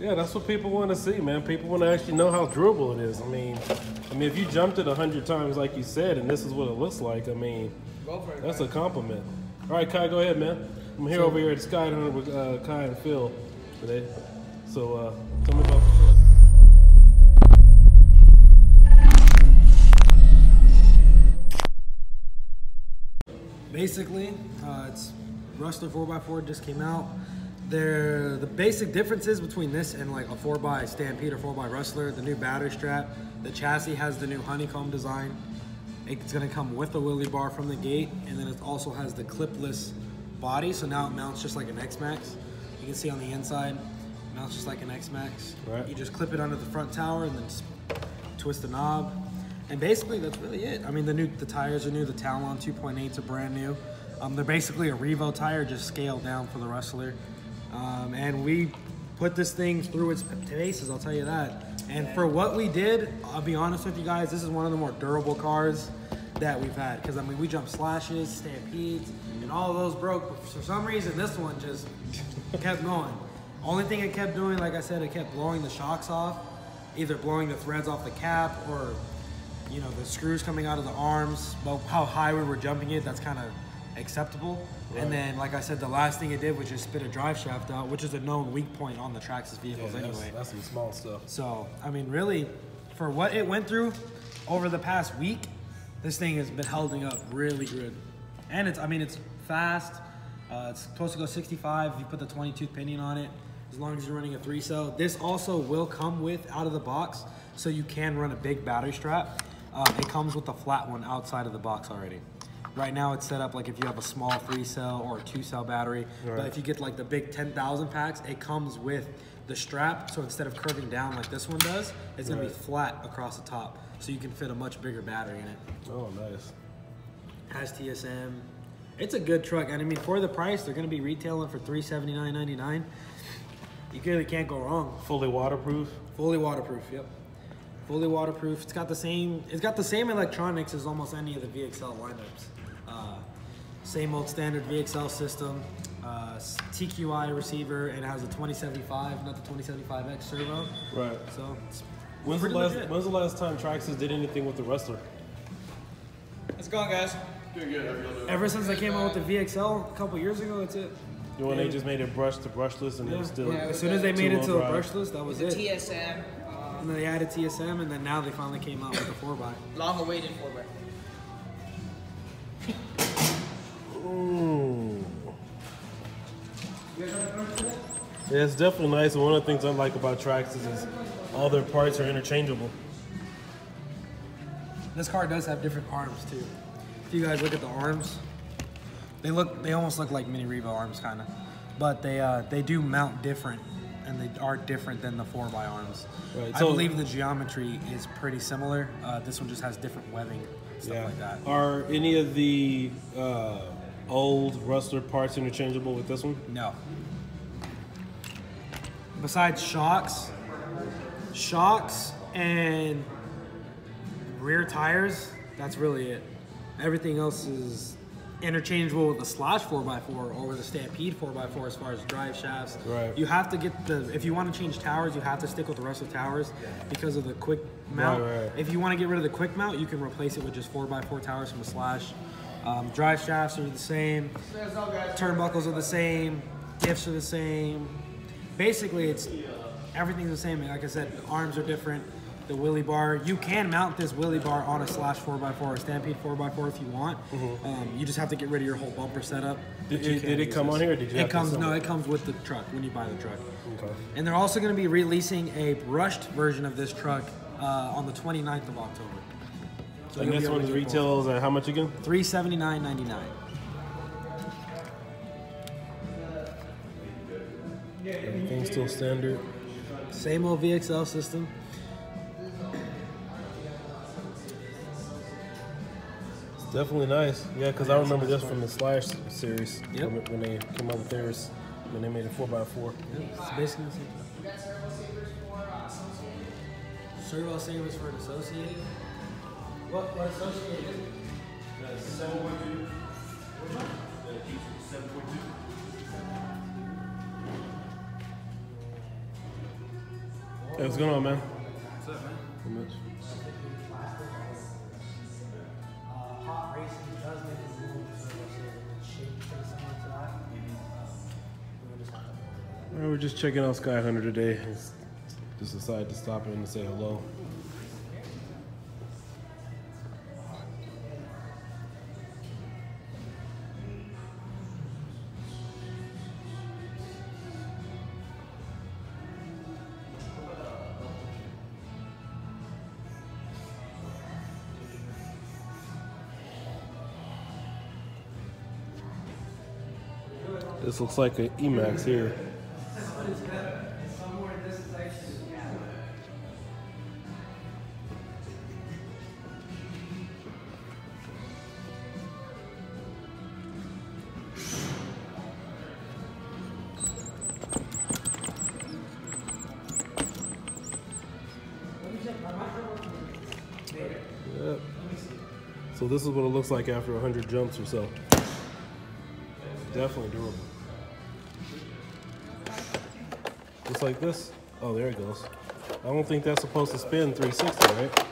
Yeah, that's what people want to see, man. People want to actually know how durable it is. I mean, if you jumped it 100 times, like you said, and this is what it looks like, I mean, Go for it, that's a compliment. All right, Kai, go ahead, man. I'm here over here at Skyhunter with Kai and Phil today. So tell me about the truck. Basically, it's Rustler 4x4 just came out. The basic differences between this and like a 4x Stampede or 4x Rustler, the new battery strap, the chassis has the new honeycomb design. It's gonna come with a wheelie bar from the gate, and then it also has the clipless body, so now it mounts just like an X-Max. You can see on the inside, it mounts just like an X-Max. Right. You just clip it under the front tower and then just twist the knob. And basically, that's really it. I mean, the tires are new. The Talon 2.8s are brand new. They're basically a Revo tire, just scaled down for the Rustler. And we put this thing through its paces, I'll tell you that. And for what we did, I'll be honest with you guys, this is one of the more durable cars that we've had. Because, I mean, we jumped Slashes, Stampedes, and all of those broke. But for some reason, this one just kept going. Only thing it kept doing, like I said, it kept blowing the shocks off. Either blowing the threads off the cap or, you know, the screws coming out of the arms. But how high we were jumping it, that's kind of acceptable. Right. And then, like I said, the last thing it did was just spit a drive shaft out, which is a known weak point on the Traxxas vehicles anyway. That's some small stuff. So, I mean, really, for what it went through over the past week, this thing has been holding up really good. And it's fast. It's supposed to go 65 if you put the 22 pinion on it, as long as you're running a 3-cell. This also will come with, out of the box, so you can run a big battery strap. It comes with a flat one outside of the box already. Right now it's set up like if you have a small 3-cell or a 2-cell battery. Right. But if you get like the big 10,000 packs, it comes with the strap. So instead of curving down like this one does, it's gonna be flat across the top. So you can fit a much bigger battery in it. Oh, nice. Has TSM. It's a good truck. And I mean, for the price, they're gonna be retailing for $379.99. You really can't go wrong. Fully waterproof? Fully waterproof, yep. Fully waterproof. It's got the same electronics as almost any of the VXL lineups. Same old standard VXL system, TQI receiver, and it has a 2075, not the 2075X servo. Right. So when's the last time Traxxas did anything with the Rustler? Let's go, guys. Ever since I came out with the VXL a couple years ago, that's it. You know, when they just made it brush to brushless and it was still... Yeah, as soon as they made it to a brushless, that was it. TSM. And then they added TSM, and then now they finally came out with the 4x. Long awaited 4x. Yeah, it's definitely nice, and one of the things I like about Traxxas is all their parts are interchangeable. This car does have different arms too. If you guys look at the arms, they almost look like mini Revo arms kind of, but they do mount different, and they are different than the 4x arms. Right, so I believe the geometry is pretty similar. This one just has different webbing, stuff like that. Are any of the old Rustler parts interchangeable with this one? No. Besides shocks and rear tires, that's really it. Everything else is interchangeable with the Slash 4x4 or with the Stampede 4x4 as far as drive shafts. Right. You have to get if you want to change towers, you have to stick with the Rustler towers because of the quick mount. Right. If you want to get rid of the quick mount, you can replace it with just 4x4 towers from the Slash. Drive shafts are the same, turnbuckles are the same, diffs are the same. Basically, everything's the same. Like I said, the arms are different. The wheelie bar, you can mount this wheelie bar on a Slash 4x4 or Stampede 4x4 if you want. You just have to get rid of your whole bumper setup. Did it come on here? Or did you? It comes with the truck when you buy the truck. Okay. And they're also going to be releasing a brushed version of this truck on the 29th of October. So and this one's retails at how much again? $379.99. Everything's still standard. Same old VXL system. It's definitely nice. Yeah, because I remember this from the Slash series. Yep. When they came up with theirs, when they made a 4x4. Yep. It's basically the same thing. Servo savers for an Associated. What Associated? 7.2. 7.2. Hey, what's going on, man? What's up, man? How much? Hot racing does make a rule, so it's shape pretty similar to that. We'll just have to We're just checking out Sky Hunter today. Just decided to stop in and say hello. This looks like an Emax here. Yep. So this is what it looks like after 100 jumps or so. Definitely durable. Just like this. Oh, there it goes. I don't think that's supposed to spin 360, right?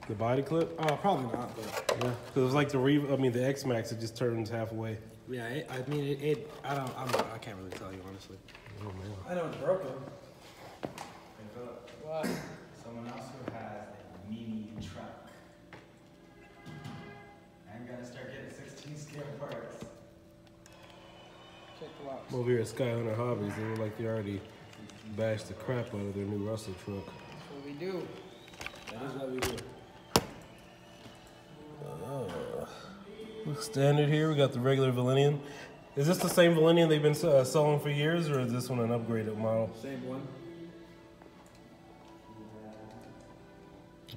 The body clip? probably not, but Yeah, because it's like the X Max, it just turns halfway. yeah, I can't really tell you honestly. Oh man. I know it's broken. What? Someone else who has a mini truck. I'm gonna start getting 16 scale parts. Check the locks. I'm over here at Sky Hunter Hobbies. They look like they already bashed the crap out of their new Rustler truck. That's what we do. That is what we do. Looks standard here. We got the regular Valenian. Is this the same Valenian they've been selling for years, or is this one an upgraded model? Same one.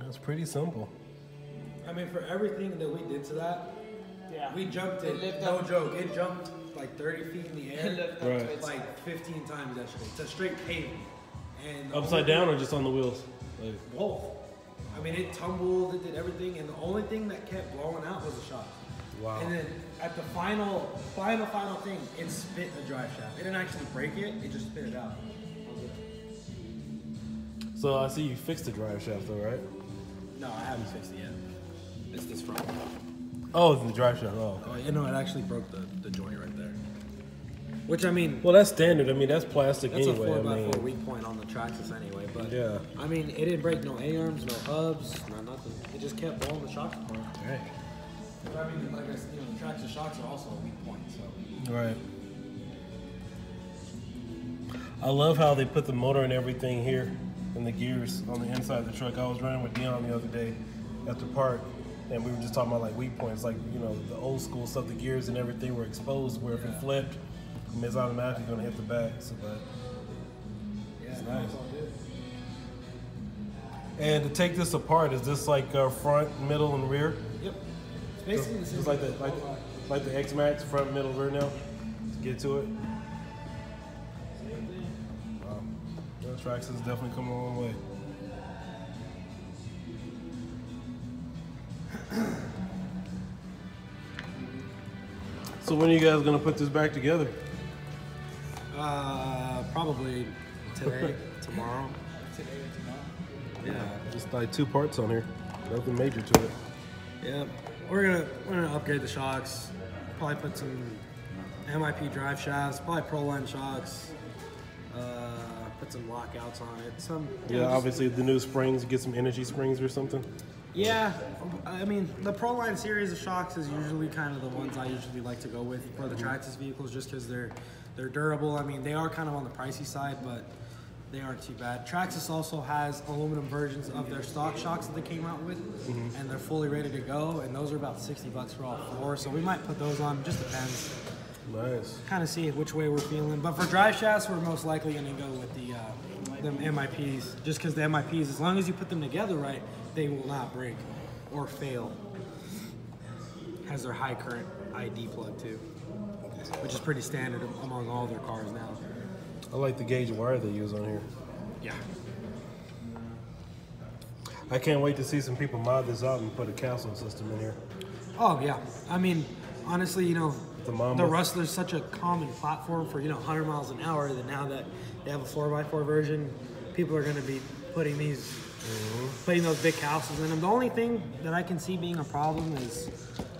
That's pretty simple. I mean, for everything that we did to that, Yeah. we jumped It it. lived No up. joke. It jumped like 30 feet in the It air, lived up Right. to its like 15 times yesterday. It's a straight pavement. And the Upside only down thing- or just on the wheels? Like, Both. I mean, it tumbled, it did everything, and the only thing that kept blowing out was the shock. wow. And then at the final thing, it spit a drive shaft. It didn't actually break it, it just spit it out. So I see you fixed the drive shaft though, right? No, I haven't fixed it yet. It's this front. Oh, the drive shaft. Oh, okay. Oh, you know, it actually broke the joint right there. Which, I mean, Well, that's standard. I mean, that's plastic that's anyway. a 4x4 I mean, weak point on the Traxxas anyway. But yeah. I mean, it didn't break no A-arms, no hubs, no nothing. It just kept blowing the shocks apart. Right. But I mean, like I said, you know, the Traxxas shocks are also a weak point, so. Right. I love how they put the motor and everything here and the gears on the inside of the truck. I was running with Dion the other day at the park, and we were just talking about like weak points, like, you know, the old school stuff, the gears and everything were exposed where if it flipped, it's automatically going to hit the back. So, but Yeah, it's no, nice. it's all good. And to take this apart, is this like front, middle, and rear? Yep. It's basically the same. Just like the X Max, front, middle, rear now. To get to it. Same thing. Wow. Well, Traxxas is definitely coming a long way. So when are you guys gonna put this back together? Probably today, tomorrow. Today or tomorrow. Yeah. Just like 2 parts on here. Nothing major to it. Yeah. We're gonna upgrade the shocks. Probably put some MIP drive shafts. Probably Pro-Line shocks. Put some lockouts on it. Some. you Yeah, know, just- obviously the new springs. Get some energy springs or something. Yeah, I mean, the Pro-Line series of shocks is usually kind of the ones I usually like to go with for the Traxxas vehicles, just because they're durable. I mean, they are kind of on the pricey side, but they aren't too bad. Traxxas also has aluminum versions of their stock shocks that they came out with, and they're fully ready to go, and those are about $60 for all 4, so we might put those on, just depends. Nice. Kind of see which way we're feeling. But for drive shafts, we're most likely going to go with the them MIPs, just because the MIPs, as long as you put them together right, they will not break or fail. Has their high current ID plug too, which is pretty standard among all their cars now. I like the gauge wire they use on here. Yeah. I can't wait to see some people mod this out and put a capsule system in here. Oh yeah. I mean, honestly, you know, The Mamba. The Rustler's such a common platform for 100 miles an hour that now that they have a 4x4 version, people are going to be putting these, putting those big houses in them. The only thing that I can see being a problem is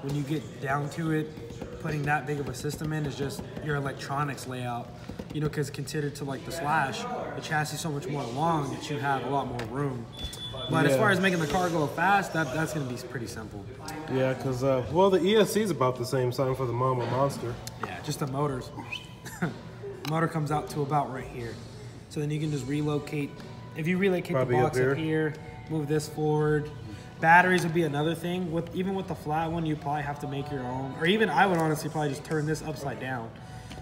when you get down to it, putting that big of a system in is just your electronics layout. Because considered to like the Slash, the chassis is so much more long that you have a lot more room. But as far as making the car go fast, that's going to be pretty simple. Yeah, because, the ESC is about the same size for the Mamba Monster. Yeah, just the motors. The motor comes out to about right here. So then you can just relocate. If you relocate Probably the box up up here, move this forward. Batteries would be another thing. Even with the flat one, you probably have to make your own. Or even I would honestly probably just turn this upside down.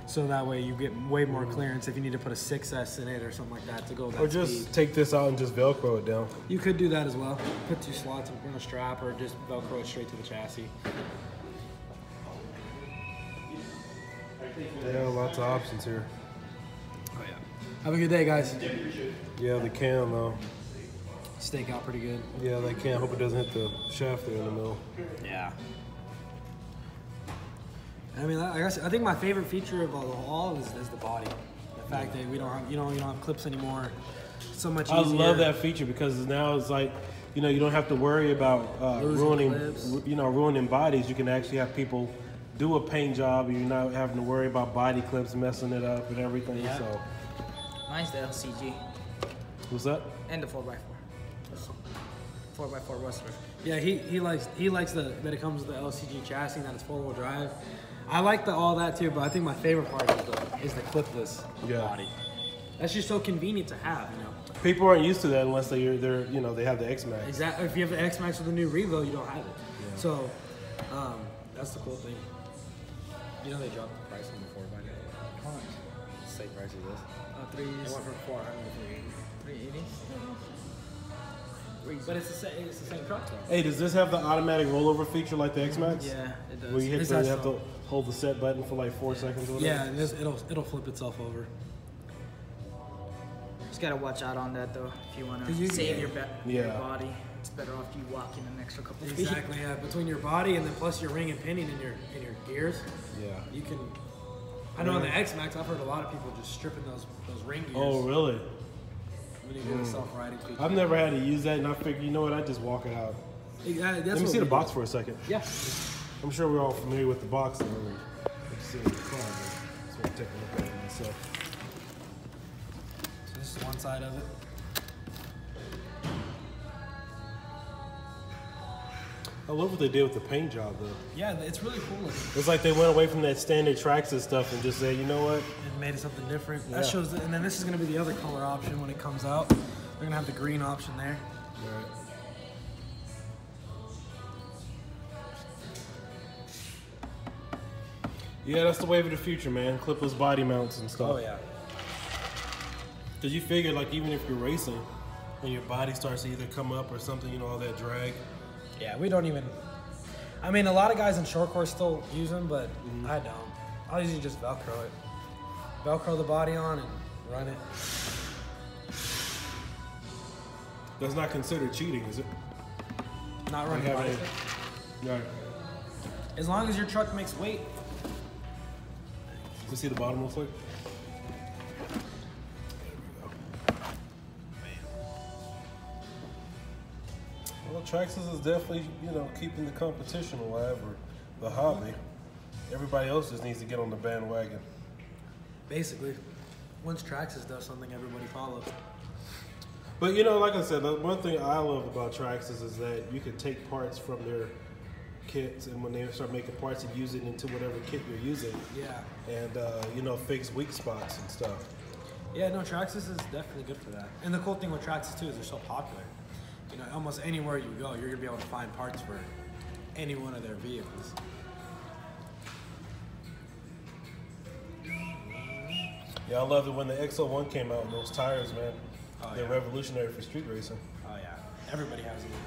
So that way you get way more clearance if you need to put a 6S in it or something like that to go that Or just speed. take this out and just Velcro it down. You could do that as well. Put 2 slots in a strap or just Velcro it straight to the chassis. Yeah, lots of options here. Oh yeah. Have a good day, guys. Yeah, they can though. Stake out pretty good. Yeah, they can. Hope it doesn't hit the shaft there in the middle. Yeah. I mean, I think my favorite feature of all is the body. The fact that we don't have, you don't have clips anymore. It's so much easier. I love that feature because now it's like, you don't have to worry about ruining bodies. You can actually have people do a paint job. And you're not having to worry about body clips messing it up and everything. Yeah. So, Mine's the LCG what's that? and the 4x4. 4x4 Rustler. Yeah, he likes that it comes with the LCG chassis and that it's 4-wheel drive. I like all that too, but I think my favorite part is the clipless body. That's just so convenient to have, People aren't used to that unless they have the X-Max. Exactly. If you have the X-Max with the new Revo, you don't have it. Yeah. So, that's the cool thing. They dropped the price on the 4x4. How much? Same price as this. Three. It went from 400 to 380. But it's the same truck though. Hey, does this have the automatic rollover feature like the X-Max? Yeah, it does. Where you It's you that have slow. to hold the set button for like 4 seconds or whatever? Yeah, and it'll flip itself over. Just gotta watch out on that though. If you wanna 'Cause you can- save your Yeah. body, it's better off you walking an extra couple feet. Exactly. Yeah, between your body and then plus your ring and pinion and your gears, Yeah. you can. I know on the X Max, I've heard a lot of people just stripping those ring gears. Oh, really? When you get a self-riding feature. I've never had to use that, and I figured, you know what, I just walk it out. That's Let me what see the we box do. for a second. Yeah. I'm sure we're all familiar with the box. And let's see in the car, but so I'm taking a look at it myself. So this is one side of it. I love what they did with the paint job, though. Yeah, it's really cool looking. It's like they went away from that standard Traxxas stuff and just said, you know what? It made it something different. Yeah. That shows, and then this is going to be the other color option when it comes out. They're going to have the green option there. Right. Yeah, that's the wave of the future, man. Clipless body mounts and stuff. Oh yeah. Because you figure, like, even if you're racing and your body starts to either come up or something, all that drag. Yeah, we don't even. I mean, a lot of guys in short course still use them, but I don't. I'll usually just Velcro it. Velcro the body on and run it. That's not considered cheating, is it? Not running Like body. having Right. As long as your truck makes weight. You see the bottom real quick? Well, Traxxas is definitely, keeping the competition alive, or the hobby. Everybody else just needs to get on the bandwagon. Basically, once Traxxas does something, everybody follows. But like I said, the one thing I love about Traxxas is that you can take parts from their kits, and when they start making parts, and use it into whatever kit you're using. Yeah. And fix weak spots and stuff. Yeah, no, Traxxas is definitely good for that. And the cool thing with Traxxas too is they're so popular. Almost anywhere you go, you're gonna be able to find parts for any one of their vehicles. Yeah, I loved it when the XL1 came out, and those tires, man. Oh, They're yeah. revolutionary for street racing. Oh yeah, everybody has them now.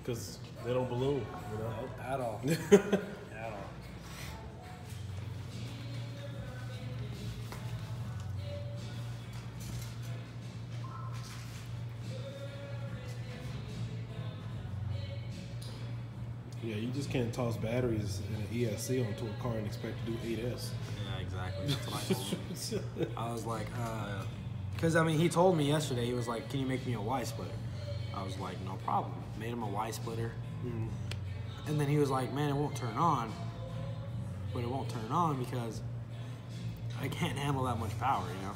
Because they don't balloon, Nope, at all. At all. Yeah, you just can't toss batteries in an ESC onto a car and expect to do 8S. Yeah, exactly. That's what I told him. I was like, because I mean, he told me yesterday, he was like, can you make me a Y splitter? I was like, no problem. Made him a Y splitter. And then he was like, man, it won't turn on. But it won't turn on because I can't handle that much power, you know?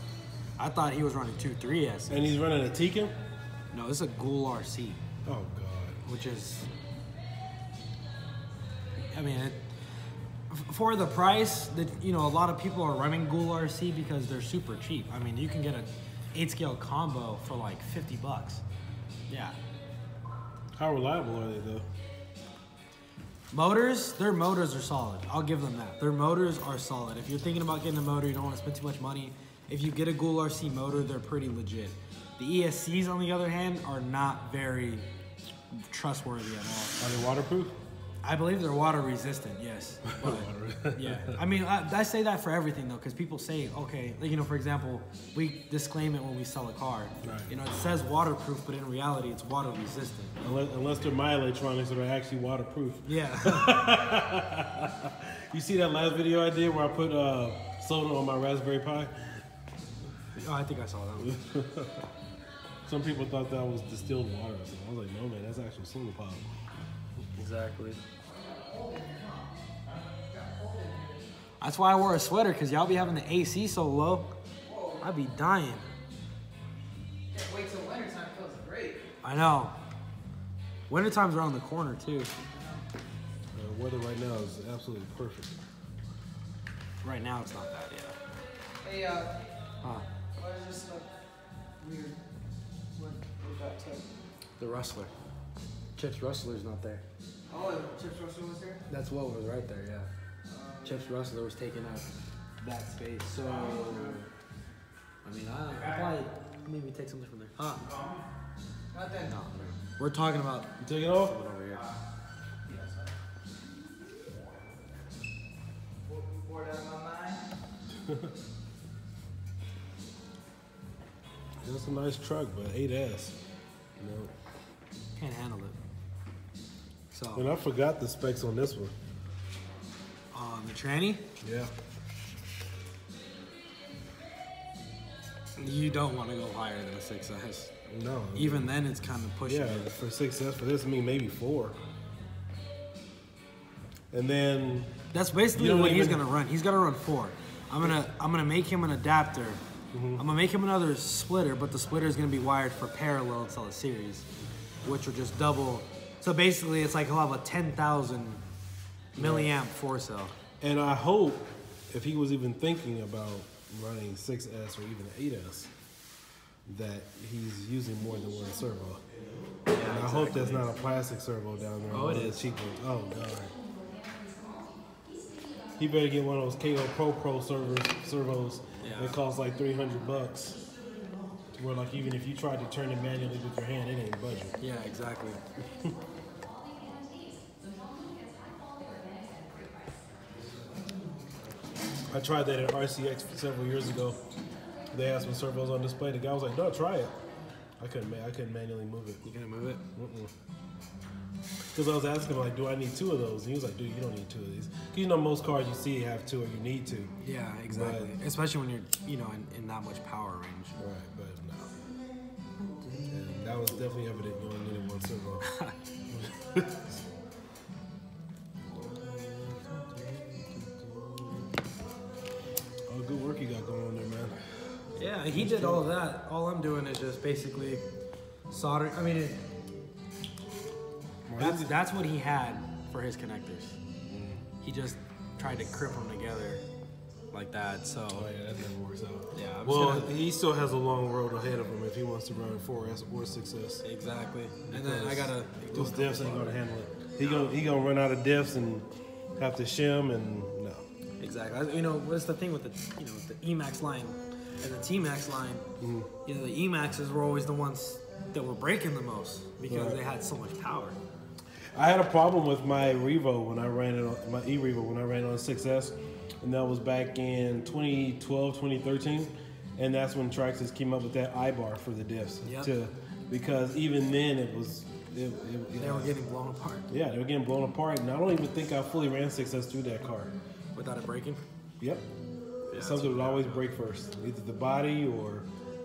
I thought he was running 2 3S. And he's running a Tekin? No, this is a Ghoul RC, Oh, God. which is, I mean, for the price that, you know, a lot of people are running Ghoul RC because they're super cheap. I mean, you can get an 8-scale combo for like $50. Yeah. How reliable are they, though? Motors, their motors are solid. I'll give them that. Their motors are solid. If you're thinking about getting a motor, you don't want to spend too much money. If you get a Ghoul RC motor, they're pretty legit. The ESCs, on the other hand, are not very trustworthy at all. Are they waterproof? I believe they're water resistant, yes. But, yeah. I mean, I say that for everything, though, because people say, okay, like, you know, for example, we disclaim it when we sell a car. Right. You know, it says waterproof, but in reality, it's water resistant. Unless they're my electronics that are actually waterproof. Yeah. You see that last video I did where I put soda on my Raspberry Pi? Oh, I think I saw that one. Some people thought that was distilled water. So I was like, no, man, that's actual soda pop. Exactly. That's why I wore a sweater, because y'all be having the AC so low. I'd be dying. Can't wait till wintertime. It feels great. I know. Wintertime's around the corner, too. The weather right now is absolutely perfect. Right now, it's not bad, yeah. Hey, Huh. what is this like weird? What that type? The Rustler. Chips Rustler's not there. Oh, Chips Rustler was here? That's what was right there, yeah. Chips Rustler was taking up that space, so... I mean, I probably maybe take something from there. Huh? Not that. No. We're talking about You take it off? something over here. Bored out of my mind. It's a nice truck, but 8S. You know. Can't handle it. So, And I forgot the specs on this one. the tranny, Yeah. you don't want to go higher than a 6S. No. Even then, it's kind of pushing Yeah, it. for 6S, for this, I mean, maybe 4. And then, That's basically You don't what he's even- gonna run. He's gonna run 4. I'm gonna make him an adapter. I'm gonna make him another splitter, but the splitter is gonna be wired for parallel instead of series, which will just double. So basically, it's like he'll have a 10,000 milliamp 4-cell. and I hope if he was even thinking about running 6S or even 8S, that he's using more than one servo. And I hope that's not a plastic servo down there. Oh, one it of the is. cheap ones. Oh, God. He better get one of those KO Pro servos Yeah. that cost like $300. Where like even if you tried to turn it manually with your hand, it ain't budging. Yeah, exactly. I tried that at RCX several years ago. They had some servos on display. The guy was like, "No, try it." I couldn't manually move it. You gonna move it? Because I was asking him like, "Do I need 2 of those?" And he was like, "Dude, you don't need 2 of these." 'Cause you know most cars you see have 2 or you need 2. Yeah, exactly. Especially when you're, you know, in that much power range. Right, but no. And that was definitely evident. You only needed 1 servo. Oh, good work you got going on there, man. Yeah, he did all of that. All I'm doing is just basically soldering. I mean, that's what he had for his connectors. He just tried to crip them together like that. So Oh yeah, that never works out. yeah, I'm Well, just gonna, he still has a long road ahead of him if he wants to run 4S or 6S. exactly. And then I gotta do Those diffs ain't gonna handle it. He gonna run out of diffs and have to shim and no. exactly. You know, what's the thing with the, you know, the Emax line and the T-Max line? You know, the Emaxes were always the ones that were breaking the most because Right. they had so much power. I had a problem with my Revo when I ran it on my E-Revo when I ran it on 6S, and that was back in 2012, 2013, and that's when Traxxas came up with that I-bar for the diffs. Yep. Because even then it was They were getting blown apart Yeah, they were getting blown apart, and I don't even think I fully ran 6S through that car. without it breaking. Yep. Yeah, Something would always break first, either the body or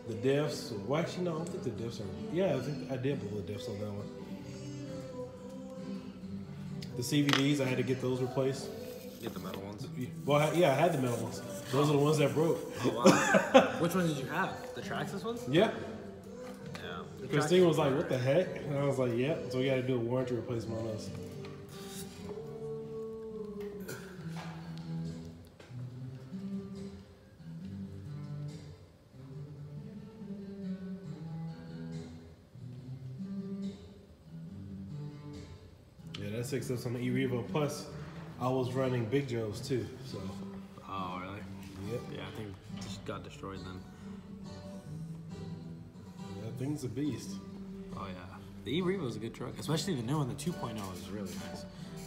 the diffs. Or, well, actually, no, I don't think the diffs are. Yeah, I think I did blow the diffs on that one. The CVDs, I had to get those replaced. Get the metal ones. Well, I had the metal ones. Those are the ones that broke. Oh, wow. Which ones did you have? The Traxxas ones? Yeah. Yeah. Christine was like, "What the heck?" And I was like, "Yeah." So we got to do a warranty replacement on those. Yeah, that 6S on the E-Revo. Plus, I was running Big Joe's too. So. Oh, really? Yep. Yeah, I think it just got destroyed then. That thing's a beast. Oh, yeah. The E-Revo is a good truck, especially the new one. The 2.0 is really nice.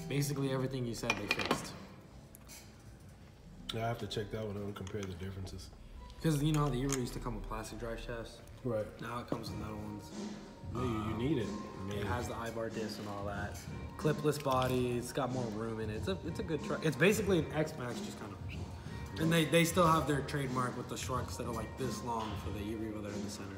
Basically, everything you said they fixed. Yeah, I have to check that one out and compare the differences. Because you know how the E-Revo used to come with plastic drive shafts? Right. Now it comes with metal ones. No, you need it. I mean, It has the I-bar disc and all that. Clipless body. It's got more room in it. It's a good truck. It's basically an X-Max, just kind of. And they still have their trademark with the trucks that are like this long for the E-Revo there in the center.